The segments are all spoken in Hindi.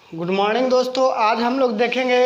गुड मॉर्निंग दोस्तों। आज हम लोग देखेंगे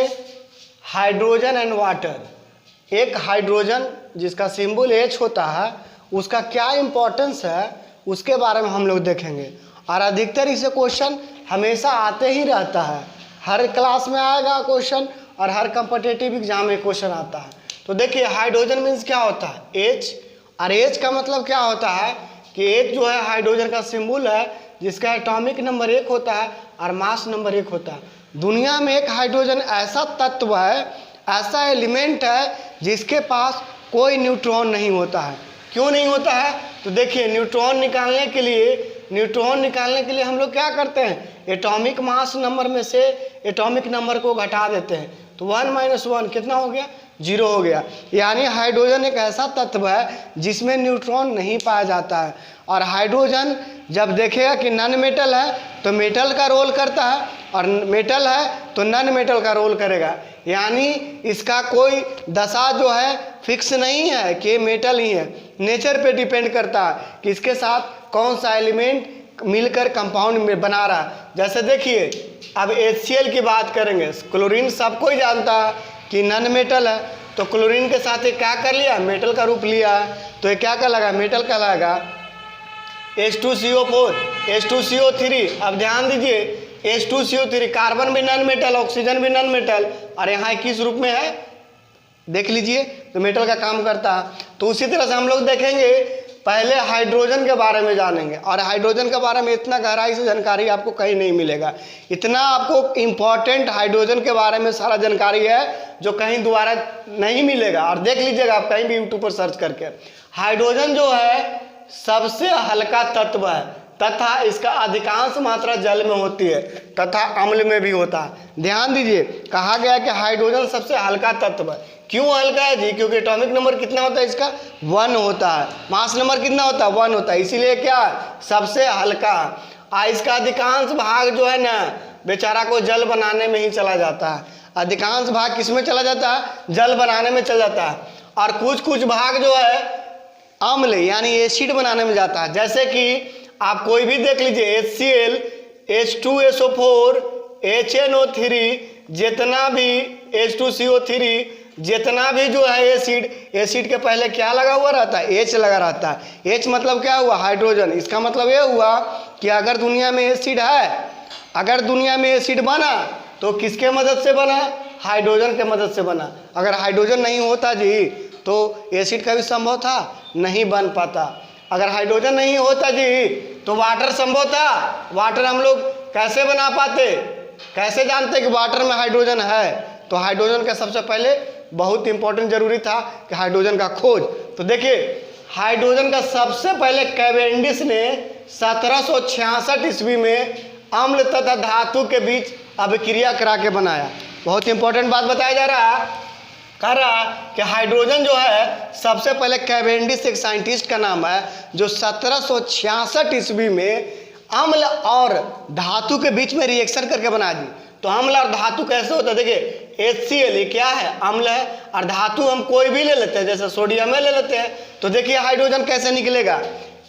हाइड्रोजन एंड वाटर। एक हाइड्रोजन जिसका सिंबल H होता है उसका क्या इम्पोर्टेंस है उसके बारे में हम लोग देखेंगे। और अधिकतर इसे क्वेश्चन हमेशा आते ही रहता है, हर क्लास में आएगा क्वेश्चन और हर कम्पिटिटिव एग्जाम में क्वेश्चन आता है। तो देखिए हाइड्रोजन मीन्स क्या होता है H, और H का मतलब क्या होता है कि H जो है हाइड्रोजन का सिंबल है जिसका एटॉमिक नंबर 1 होता है और मास नंबर 1 होता है। दुनिया में एक हाइड्रोजन ऐसा तत्व है, ऐसा एलिमेंट है जिसके पास कोई न्यूट्रॉन नहीं होता है। क्यों नहीं होता है? तो देखिए न्यूट्रॉन निकालने के लिए हम लोग क्या करते हैं, एटॉमिक मास नंबर में से एटॉमिक नंबर को घटा देते हैं। तो 1 - 1 कितना हो गया? 0 हो गया। यानी हाइड्रोजन एक ऐसा तत्व है जिसमें न्यूट्रॉन नहीं पाया जाता है। और हाइड्रोजन जब देखेगा कि नॉन मेटल है तो मेटल का रोल करता है, और मेटल है तो नॉन मेटल का रोल करेगा। यानी इसका कोई दशा जो है फिक्स नहीं है कि मेटल ही है, नेचर पे डिपेंड करता है कि इसके साथ कौन सा एलिमेंट मिलकर कंपाउंड में बना रहा है। जैसे देखिए अब HCl की बात करेंगे, क्लोरीन सबको ही जानता है कि नॉन मेटल है, तो क्लोरीन के साथ ये क्या कर लिया, मेटल का रूप लिया है, तो ये क्या कहलाएगा, मेटल कहलाएगा। H2CO4, H2CO3, अब ध्यान दीजिए H2CO3 कार्बन भी नॉन मेटल, ऑक्सीजन भी नॉन मेटल, और यहाँ किस रूप में है देख लीजिए, तो मेटल का काम करता है। तो उसी तरह से हम लोग देखेंगे, पहले हाइड्रोजन के बारे में जानेंगे, और हाइड्रोजन के बारे में इतना गहराई से जानकारी आपको कहीं नहीं मिलेगा। इतना आपको इम्पॉर्टेंट हाइड्रोजन के बारे में सारा जानकारी है जो कहीं दोबारा नहीं मिलेगा। और देख लीजिएगा आप कहीं भी यूट्यूब पर सर्च करके, हाइड्रोजन जो है सबसे हल्का तत्व है तथा इसका अधिकांश मात्रा जल में होती है तथा अम्ल में भी होता है। ध्यान दीजिए, कहा गया कि हाइड्रोजन सबसे हल्का तत्व है। क्यों हल्का है जी? क्योंकि एटॉमिक नंबर कितना होता है इसका? 1 होता है। मास नंबर कितना होता है? 1 होता है, इसीलिए क्या सबसे हल्का। इसका अधिकांश भाग जो है ना बेचारा को जल बनाने में ही चला जाता है। अधिकांश भाग किस में चला जाता है? जल बनाने में चला जाता है। और कुछ भाग जो है अम्ल यानी एसिड बनाने में जाता है। जैसे कि आप कोई भी देख लीजिए HCl, H2SO4, HNO3, जितना भी H2CO3, जितना भी जो है एसिड के पहले क्या लगा हुआ रहता है? H लगा रहता है। H मतलब क्या हुआ? हाइड्रोजन। इसका मतलब ये हुआ कि अगर दुनिया में एसिड है, अगर दुनिया में एसिड बना तो किसके मदद से बना? हाइड्रोजन के मदद से बना। अगर हाइड्रोजन नहीं होता जी तो एसिड का भी संभव था? नहीं बन पाता। अगर हाइड्रोजन नहीं होता जी तो वाटर संभव था? वाटर हम लोग कैसे बना पाते? कैसे जानते कि वाटर में हाइड्रोजन है? तो हाइड्रोजन का सबसे पहले बहुत इंपॉर्टेंट जरूरी था कि हाइड्रोजन का खोज। तो देखिए हाइड्रोजन का सबसे पहले कैवेंडिश ने 1766 ईस्वी में अम्ल तथा धातु के बीच अभिक्रिया करा के बनाया। बहुत इंपॉर्टेंट बात बताया जा रहा है, कह रहा कि हाइड्रोजन जो है सबसे पहले कैवेंडिश एक साइंटिस्ट का नाम है जो 1766 ईस्वी में अम्ल और धातु के बीच में रिएक्शन करके बना दी। तो अम्ल और धातु कैसे होता है? देखिए HCl ये क्या है? अम्ल है, और धातु हम कोई भी ले लेते हैं, जैसे सोडियम में ले लेते हैं। तो देखिए हाइड्रोजन कैसे निकलेगा,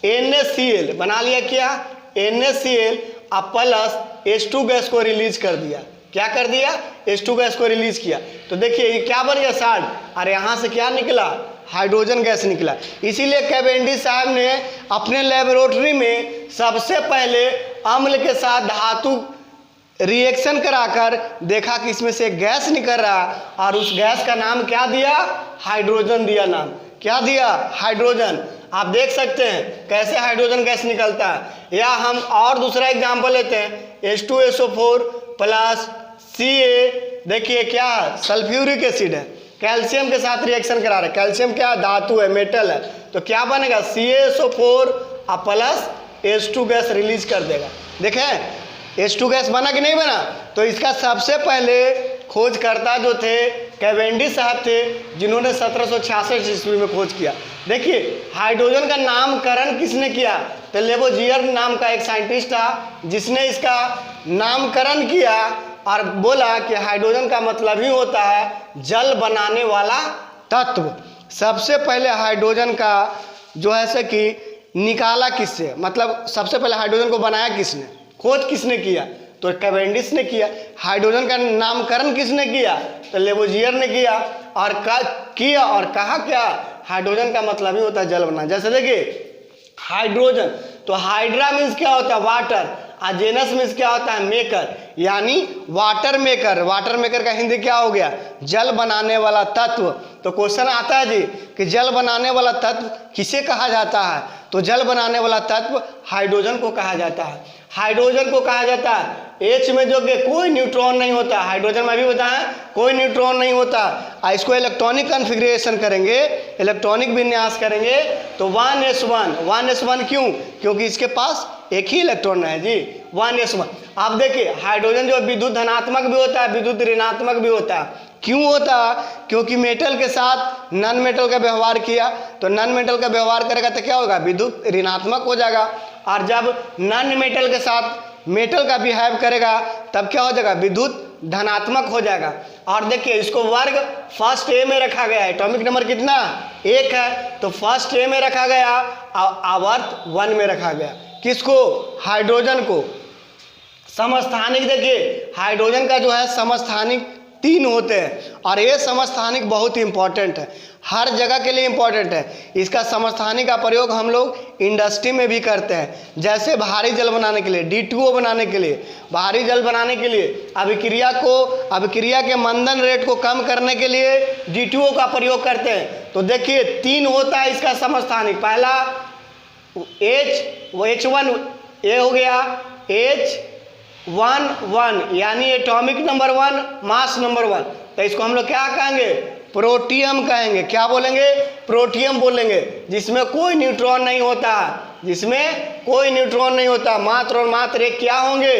NaCl बना लिया, क्या NaCl अब प्लस H2 गैस को रिलीज कर दिया। क्या कर दिया? H2 गैस को रिलीज किया। तो देखिए ये क्या बन गया? साल्ट। और यहाँ से क्या निकला? हाइड्रोजन गैस निकला। इसीलिए कैवेंडिश साहब ने अपने लेबोरेटरी में सबसे पहले अम्ल के साथ धातु रिएक्शन कराकर देखा कि इसमें से गैस निकल रहा, और उस गैस का नाम क्या दिया? हाइड्रोजन दिया। नाम क्या दिया? हाइड्रोजन। आप देख सकते हैं कैसे हाइड्रोजन गैस निकलता है। या हम और दूसरा एग्जाम्पल लेते हैं, H2SO4 प्लस Ca, देखिए क्या सल्फ्यूरिक एसिड है, कैल्शियम के साथ रिएक्शन करा रहे। कैल्शियम क्या? धातु है, मेटल है। तो क्या बनेगा? CaSO4 plus H2 gas release कर देगा। देखें H2 गैस बना कि नहीं बना? तो इसका सबसे पहले खोजकर्ता जो थे कैवेंडिश साहब थे, जिन्होंने 1766 ईस्वी में खोज किया। देखिए हाइड्रोजन का नामकरण किसने किया? तो लेबोजियर नाम का एक साइंटिस्ट था जिसने इसका नामकरण किया और बोला कि हाइड्रोजन का मतलब ही होता है जल बनाने वाला तत्व। सबसे पहले हाइड्रोजन का जो है से कि निकाला किससे, मतलब सबसे पहले हाइड्रोजन को बनाया किसने, खोज किसने किया? तो कैवेंडिश ने किया। हाइड्रोजन का नामकरण किसने किया? तो लेबोजियर ने किया। और किया और कहा क्या? हाइड्रोजन का मतलब ही होता है जल बनाना। जैसे देखिए हाइड्रोजन, तो हाइड्रा मीन्स क्या होता है? वाटर। जेनस मीन्स क्या होता है? मेकर, यानी वाटर मेकर। वाटर मेकर का हिंदी क्या हो गया? जल बनाने वाला तत्व। तो क्वेश्चन आता है जी कि जल बनाने वाला तत्व किसे कहा जाता है? तो जल बनाने वाला तत्व हाइड्रोजन को कहा जाता है। हाइड्रोजन को कहा जाता है H में जो कि कोई न्यूट्रॉन नहीं होता। हाइड्रोजन में भी बताएं कोई न्यूट्रॉन नहीं होता। इसको इलेक्ट्रॉनिक कॉन्फ़िगरेशन करेंगे, इलेक्ट्रॉनिक विन्यास करेंगे तो 1s1। 1s1 क्यों? क्योंकि इसके पास एक ही इलेक्ट्रॉन है जी, 1s1। आप देखिए हाइड्रोजन जो विद्युत धनात्मक भी होता है, विद्युत ऋणात्मक भी होता है। क्यों होता? क्योंकि मेटल के साथ नॉन मेटल का व्यवहार किया, तो नॉन मेटल का व्यवहार करेगा तो क्या होगा? विद्युत ऋणात्मक हो जाएगा। और जब नॉन मेटल के साथ मेटल का बिहेव करेगा तब क्या हो जाएगा? विद्युत धनात्मक हो जाएगा। और देखिए इसको वर्ग फर्स्ट ए में रखा गया है। एटॉमिक नंबर कितना? 1 है, तो फर्स्ट ए में रखा गया, आवर्त 1 में रखा गया। किसको? हाइड्रोजन को। समस्थानिक देखिए हाइड्रोजन का जो है समस्थानिक 3 होते हैं, और ये समस्थानिक बहुत ही इंपॉर्टेंट है, हर जगह के लिए इंपॉर्टेंट है। इसका समस्थानिक का प्रयोग हम लोग इंडस्ट्री में भी करते हैं। जैसे भारी जल बनाने के लिए, D2O बनाने के लिए, भारी जल बनाने के लिए, अभिक्रिया के मंदन रेट को कम करने के लिए D2O का प्रयोग करते हैं। तो देखिए 3 होता है इसका समस्थानिक। पहला H1 ये हो गया, H1 यानी एटॉमिक नंबर 1, मास नंबर 1। तो इसको हम लोग क्या कहेंगे? प्रोटियम कहेंगे। क्या बोलेंगे? प्रोटियम बोलेंगे, जिसमें कोई न्यूट्रॉन नहीं होता, जिसमें कोई न्यूट्रॉन नहीं होता। मात्र और मात्र एक क्या होंगे?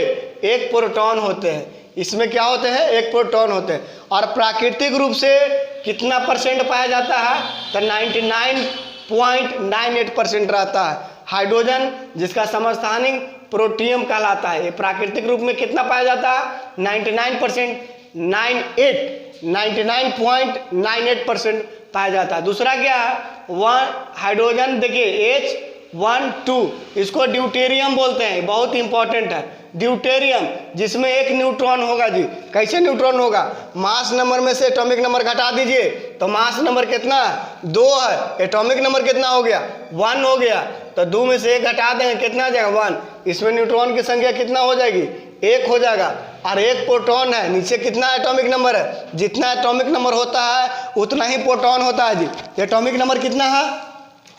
एक प्रोटॉन होते हैं। इसमें क्या होते हैं? एक प्रोटॉन होते हैं। और प्राकृतिक रूप से कितना परसेंट पाया जाता है? तो 99.98% रहता है। हाइड्रोजन जिसका समस्थानिक प्रोटियम कहलाता है, ये प्राकृतिक रूप में कितना पाया जाता है? 99.98% पाया जाता है। दूसरा क्या है? हाइड्रोजन देखिए H12, इसको ड्यूटेरियम बोलते हैं, बहुत इंपॉर्टेंट है। ड्यूटेरियम जिसमें एक न्यूट्रॉन होगा जी। कैसे न्यूट्रॉन होगा? मास नंबर में से एटॉमिक नंबर घटा दीजिए तो मास नंबर कितना है? 2 है। एटॉमिक नंबर कितना हो गया? 1 हो गया। तो 2 में से 1 घटा देंगे, कितना आ जाएगा? 1। इसमें न्यूट्रॉन की संख्या कितना हो जाएगी? 1 हो जाएगा। और एक प्रोटॉन है, नीचे कितना एटॉमिक नंबर है? जितना एटॉमिक नंबर होता है उतना ही प्रोटॉन होता है जी। एटॉमिक नंबर कितना है?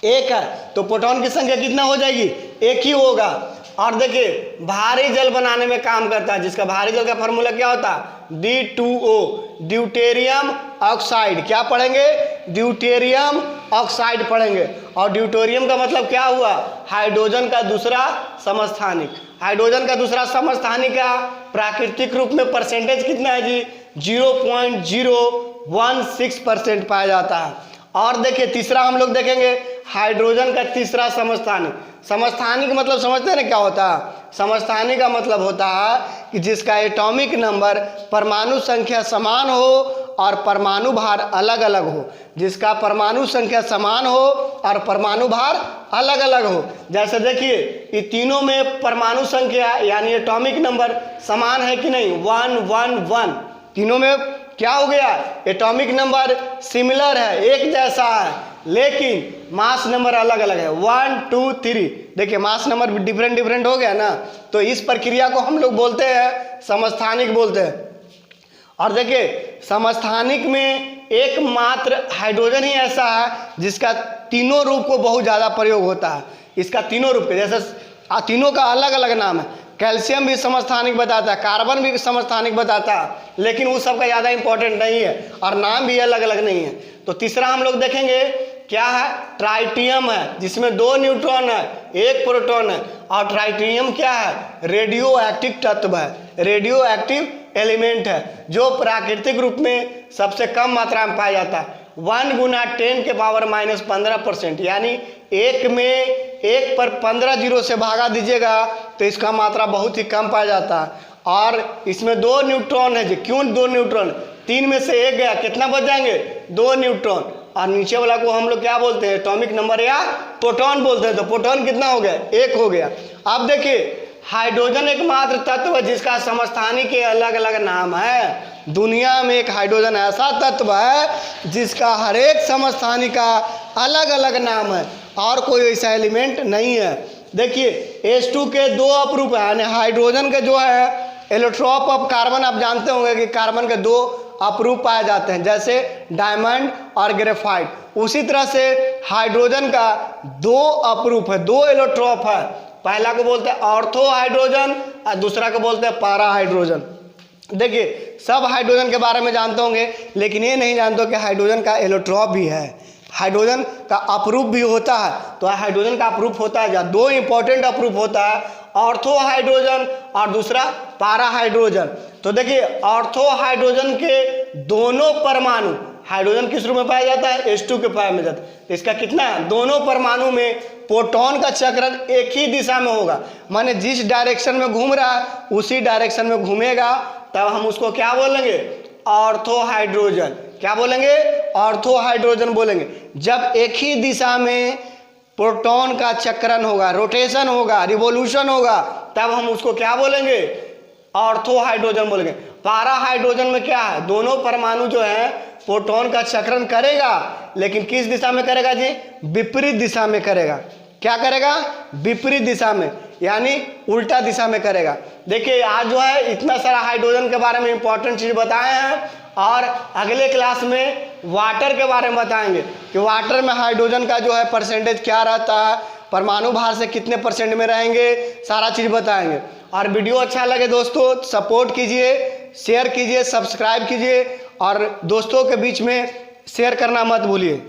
1 है, तो प्रोटॉन की संख्या कितना हो जाएगी? 1 ही होगा। और देखिए भारी जल बनाने में काम करता है, जिसका भारी जल का फॉर्मूला क्या होता है? D2O, deuterium oxide. क्या पढ़ेंगे? ड्यूटेरियम ऑक्साइड पढ़ेंगे। और ड्यूटेरियम का मतलब क्या हुआ? हाइड्रोजन का दूसरा समस्थानिक। हाइड्रोजन का दूसरा समस्थानिक का प्राकृतिक रूप में परसेंटेज कितना है जी? 0.016% पाया जाता है। और देखिए तीसरा हम लोग देखेंगे हाइड्रोजन का तीसरा समस्थानिक। समस्थानिक मतलब समझते हैं ना क्या होता है? समस्थानिक का मतलब होता है कि जिसका एटॉमिक नंबर परमाणु संख्या समान हो और परमाणु भार अलग अलग हो। जिसका परमाणु संख्या समान हो और परमाणु भार अलग अलग हो। जैसे देखिए ये तीनों में परमाणु संख्या यानी एटॉमिक नंबर समान है कि नहीं? 1 1 1। तीनों में क्या हो गया? एटॉमिक नंबर सिमिलर है, एक जैसा है, लेकिन मास नंबर अलग अलग है। 1 2 3। देखिए मास नंबर डिफरेंट हो गया ना, तो इस प्रक्रिया को हम लोग बोलते हैं समस्थानिक बोलते हैं। और देखिए समस्थानिक में एकमात्र हाइड्रोजन ही ऐसा है जिसका तीनों रूप को बहुत ज़्यादा प्रयोग होता है। इसका तीनों रूप पे, जैसे तीनों का अलग अलग नाम है। कैल्शियम भी समस्थानिक बताता है, कार्बन भी समस्थानिक बताता है, लेकिन वो सबका ज़्यादा इंपॉर्टेंट नहीं है और नाम भी अलग अलग नहीं है। तो तीसरा हम लोग देखेंगे क्या है? ट्राइटियम है, जिसमें 2 न्यूट्रॉन है, 1 प्रोटॉन है। और ट्राइटियम क्या है? रेडियो एक्टिव तत्व है, रेडियो एक्टिव एलिमेंट है, जो प्राकृतिक रूप में सबसे कम मात्रा में पाया जाता है। 1 × 10⁻⁻15%, यानी 1 में 1 पर 15 जीरो से भागा दीजिएगा तो इसका मात्रा बहुत ही कम पाया जाता है। और इसमें 2 न्यूट्रॉन है जी। क्यों 2 न्यूट्रॉन? 3 में से 1 गया, कितना बच जाएंगे? 2 न्यूट्रॉन। और नीचे वाला को हम लोग क्या बोलते हैं? एटॉमिक नंबर या प्रोटॉन बोलते हैं। तो प्रोटॉन कितना हो गया? 1 हो गया। अब देखिए हाइड्रोजन एकमात्र तत्व है जिसका समस्थानिक के अलग अलग नाम है। दुनिया में एक हाइड्रोजन ऐसा तत्व है जिसका हर एक समस्थानिक का अलग अलग नाम है और कोई ऐसा एलिमेंट नहीं है। देखिए H2 के दो अपरूप है, यानी हाइड्रोजन के जो है एलोट्रॉप ऑफ कार्बन, आप जानते होंगे कि कार्बन के दो अपरूप पाए जाते हैं, जैसे डायमंड और ग्रेफाइट। उसी तरह से हाइड्रोजन का दो अपरूप है, दो एलोट्रॉप है। पहला को बोलते हैं ऑर्थो हाइड्रोजन और दूसरा को बोलते हैं पारा हाइड्रोजन। देखिए सब हाइड्रोजन के बारे में जानते होंगे, लेकिन ये नहीं जानते कि हाइड्रोजन का एलोट्रॉप भी है, हाइड्रोजन का अपरूप भी होता है। तो हाइड्रोजन का अपरूप होता है, जहाँ दो इंपॉर्टेंट अपरूप होता है, ऑर्थो हाइड्रोजन और दूसरा पारा हाइड्रोजन। तो देखिए ऑर्थो हाइड्रोजन के दोनों परमाणु, हाइड्रोजन किस रूप में पाया जाता है? H2 के फॉर्म में जाता है। इसका कितना है? दोनों परमाणु में प्रोटॉन का चक्रण एक ही दिशा में होगा, माने जिस डायरेक्शन में घूम रहा है उसी डायरेक्शन में घूमेगा, तब हम उसको क्या बोलेंगे? Ortho hydrogen. क्या बोलेंगे? ऑर्थो हाइड्रोजन बोलेंगे। जब एक ही दिशा में प्रोटॉन का चक्रण होगा, रोटेशन होगा, रिवोल्यूशन होगा, तब हम उसको क्या बोलेंगे? ऑर्थो हाइड्रोजन बोलेंगे। पारा हाइड्रोजन में क्या है? दोनों परमाणु जो है प्रोटॉन का चक्रण करेगा, लेकिन किस दिशा में करेगा जी? विपरीत दिशा में करेगा। क्या करेगा? विपरीत दिशा में, यानी उल्टा दिशा में करेगा। देखिए आज जो है इतना सारा हाइड्रोजन के बारे में इंपॉर्टेंट चीज बताए हैं, और अगले क्लास में वाटर के बारे में बताएंगे कि वाटर में हाइड्रोजन का जो है परसेंटेज क्या रहता है, परमाणु भार से कितने परसेंट में रहेंगे, सारा चीज़ बताएंगे। और वीडियो अच्छा लगे दोस्तों सपोर्ट कीजिए, शेयर कीजिए, सब्सक्राइब कीजिए और दोस्तों के बीच में शेयर करना मत भूलिए।